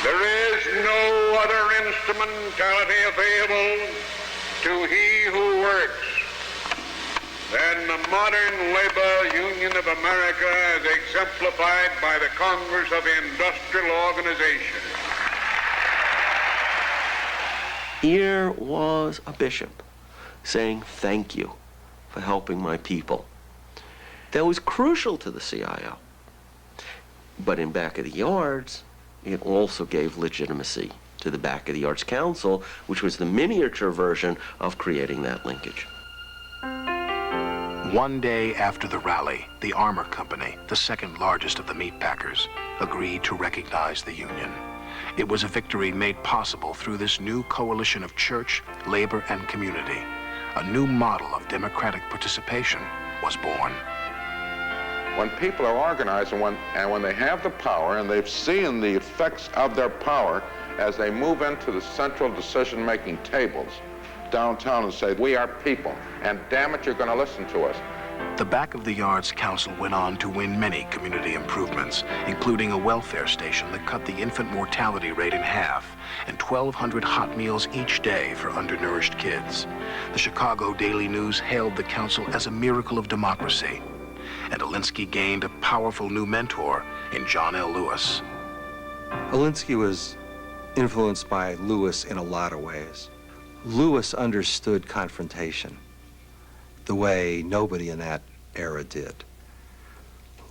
There is no other instrumentality available to he who works than the modern labor union of America as exemplified by the Congress of Industrial Organization. Here was a bishop saying thank you for helping my people. That was crucial to the CIO. But in Back of the Yards, it also gave legitimacy to the Back of the Yards Council, which was the miniature version of creating that linkage. One day after the rally, the Armor Company, the second largest of the meat packers, agreed to recognize the union. It was a victory made possible through this new coalition of church, labor, and community. A new model of democratic participation was born. When people are organized and when they have the power and they've seen the effects of their power as they move into the central decision-making tables downtown and say, we are people, and damn it, you're going to listen to us. The Back of the Yards Council went on to win many community improvements, including a welfare station that cut the infant mortality rate in half and 1,200 hot meals each day for undernourished kids. The Chicago Daily News hailed the council as a miracle of democracy, and Alinsky gained a powerful new mentor in John L. Lewis. Alinsky was influenced by Lewis in a lot of ways. Lewis understood confrontation the way nobody in that era did.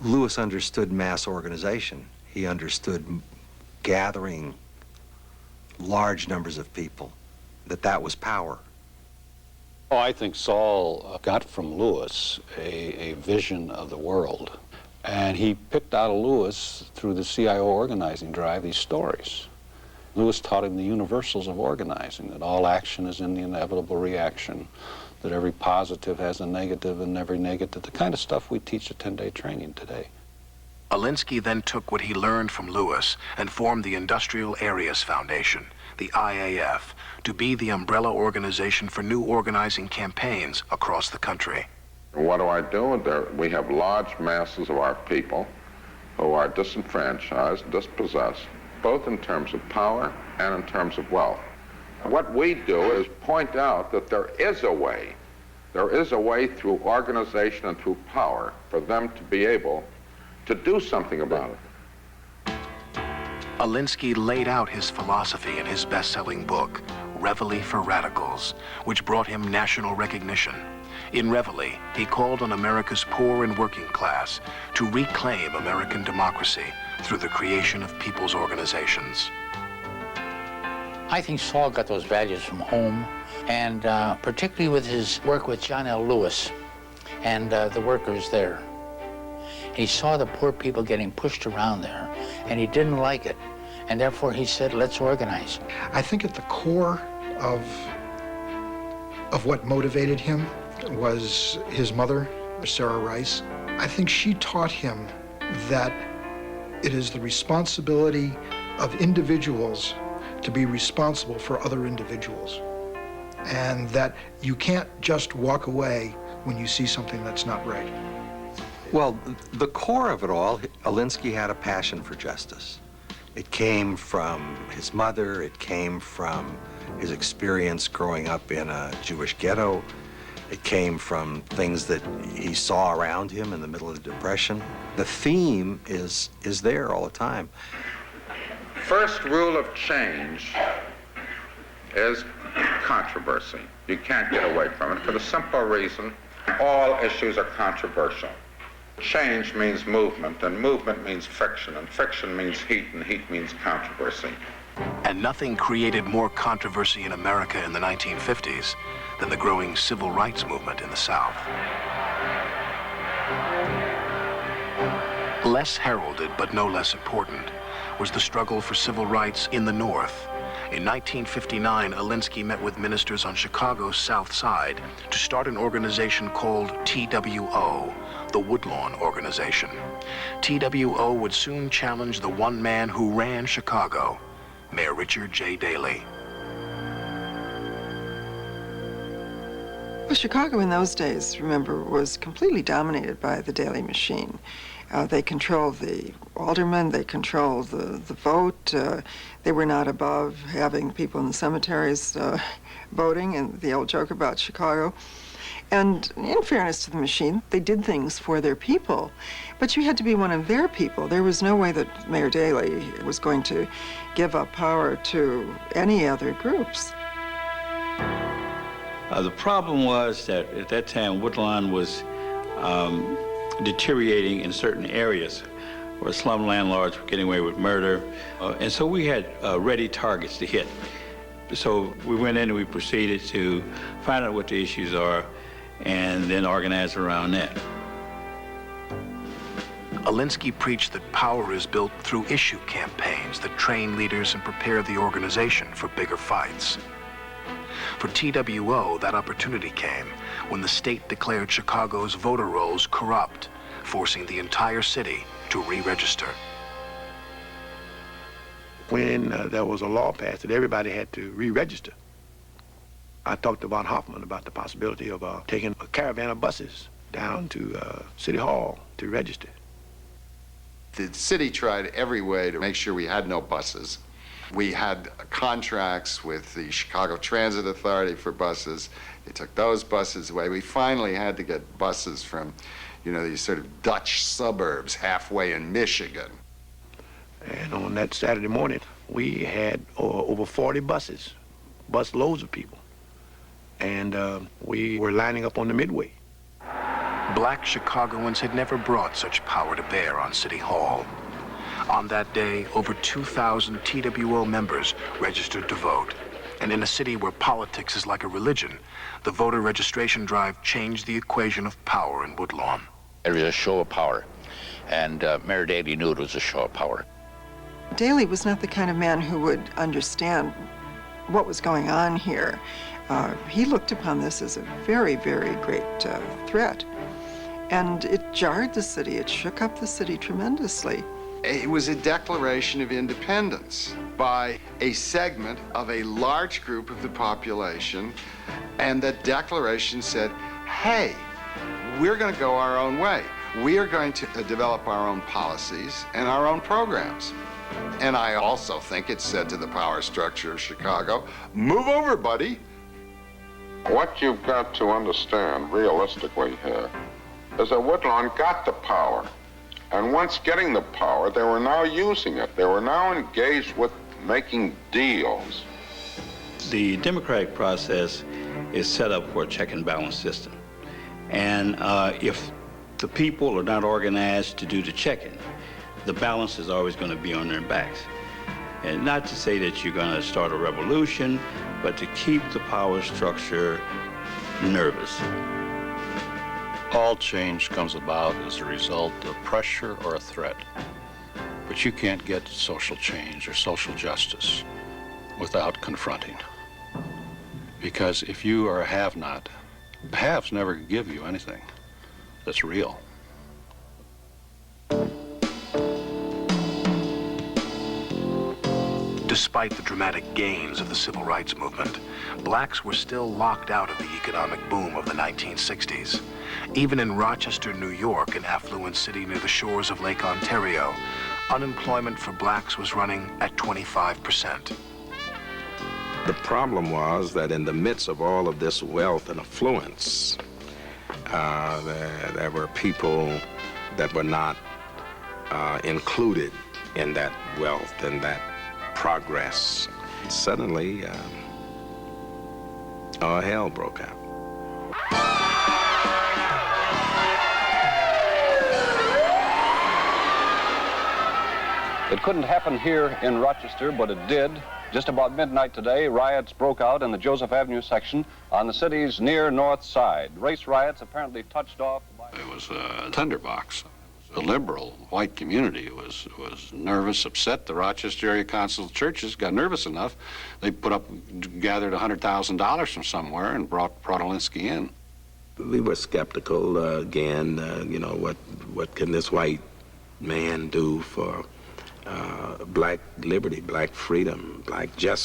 Lewis understood mass organization. He understood gathering large numbers of people, that was power. Oh, I think Saul got from Lewis a vision of the world. And he picked out of Lewis, through the CIO organizing drive, these stories. Lewis taught him the universals of organizing, that all action is in the inevitable reaction, that every positive has a negative and every negative, the kind of stuff we teach at 10-day training today. Alinsky then took what he learned from Lewis and formed the Industrial Areas Foundation, the IAF, to be the umbrella organization for new organizing campaigns across the country. What do? We have large masses of our people who are disenfranchised, dispossessed, both in terms of power and in terms of wealth. What we do is point out that there is a way through organization and through power for them to be able to do something about it. Alinsky laid out his philosophy in his best-selling book, Reveille for Radicals, which brought him national recognition. In Reveille, he called on America's poor and working class to reclaim American democracy through the creation of people's organizations. I think Saul got those values from home, and particularly with his work with John L. Lewis and the workers there. He saw the poor people getting pushed around there, and he didn't like it, and therefore he said, let's organize. I think at the core of what motivated him was his mother, Sarah Rice. I think she taught him that it is the responsibility of individuals to be responsible for other individuals, and that you can't just walk away when you see something that's not right. Well, the core of it all, Alinsky had a passion for justice. It came from his mother, it came from his experience growing up in a Jewish ghetto, it came from things that he saw around him in the middle of the Depression. The theme is there all the time. First rule of change is controversy. You can't get away from it for the simple reason all issues are controversial. Change means movement, and movement means friction, and friction means heat, and heat means controversy. And nothing created more controversy in America in the 1950s than the growing civil rights movement in the South. Less heralded, but no less important, was the struggle for civil rights in the North. In 1959, Alinsky met with ministers on Chicago's South Side to start an organization called T.W.O, the Woodlawn Organization. T.W.O would soon challenge the one man who ran Chicago, Mayor Richard J. Daley. Well, Chicago in those days, remember, was completely dominated by the Daley machine. They controlled the aldermen, they controlled the vote. They were not above having people in the cemeteries voting, and the old joke about Chicago. And in fairness to the machine, they did things for their people, but you had to be one of their people. There was no way that Mayor Daley was going to give up power to any other groups. The problem was that at that time, Woodlawn was deteriorating in certain areas where slum landlords were getting away with murder. And so we had ready targets to hit. So we went in and we proceeded to find out what the issues are and then organize around that. Alinsky preached that power is built through issue campaigns that train leaders and prepare the organization for bigger fights. For TWO, that opportunity came when the state declared Chicago's voter rolls corrupt, forcing the entire city to re-register. When there was a law passed that everybody had to re-register, I talked to Von Hoffman about the possibility of taking a caravan of buses down to City Hall to register. The city tried every way to make sure we had no buses. We had contracts with the Chicago Transit Authority for buses. They took those buses away. We finally had to get buses from, you know, these sort of Dutch suburbs halfway in Michigan. And on that Saturday morning, we had over 40 buses, bus loads of people. And we were lining up on the Midway. Black Chicagoans had never brought such power to bear on City Hall. On that day, over 2,000 TWO members registered to vote. And in a city where politics is like a religion, the voter registration drive changed the equation of power in Woodlawn. It was a show of power, and Mayor Daley knew it was a show of power. Daley was not the kind of man who would understand what was going on here. He looked upon this as a very, very great threat. And it jarred the city. It shook up the city tremendously. It was a declaration of independence by a segment of a large group of the population, and that declaration said, hey, we're going to go our own way. We are going to develop our own policies and our own programs. And I also think it said to the power structure of Chicago, move over, buddy. What you've got to understand realistically here is that Woodlawn got the power. And once getting the power, they were now using it. They were now engaged with making deals. The democratic process is set up for a check and balance system. And if the people are not organized to do the checking, the balance is always going to be on their backs. And not to say that you're going to start a revolution, but to keep the power structure nervous. All change comes about as a result of pressure or a threat. But you can't get social change or social justice without confronting. Because if you are a have-not, the haves never give you anything that's real. Despite the dramatic gains of the civil rights movement, blacks were still locked out of the economic boom of the 1960s. Even in Rochester, New York, an affluent city near the shores of Lake Ontario, unemployment for blacks was running at 25%. The problem was that in the midst of all of this wealth and affluence, there were people that were not included in that wealth and that progress. Suddenly, all hell broke out. It couldn't happen here in Rochester, but it did. Just about midnight today, riots broke out in the Joseph Avenue section on the city's near north side. Race riots apparently touched off by... It was a tinderbox. The liberal white community was nervous, upset. The Rochester area council churches got nervous enough. They gathered $100,000 from somewhere and brought Alinsky in. We were skeptical again. You know, what can this white man do for black liberty, black freedom, black justice?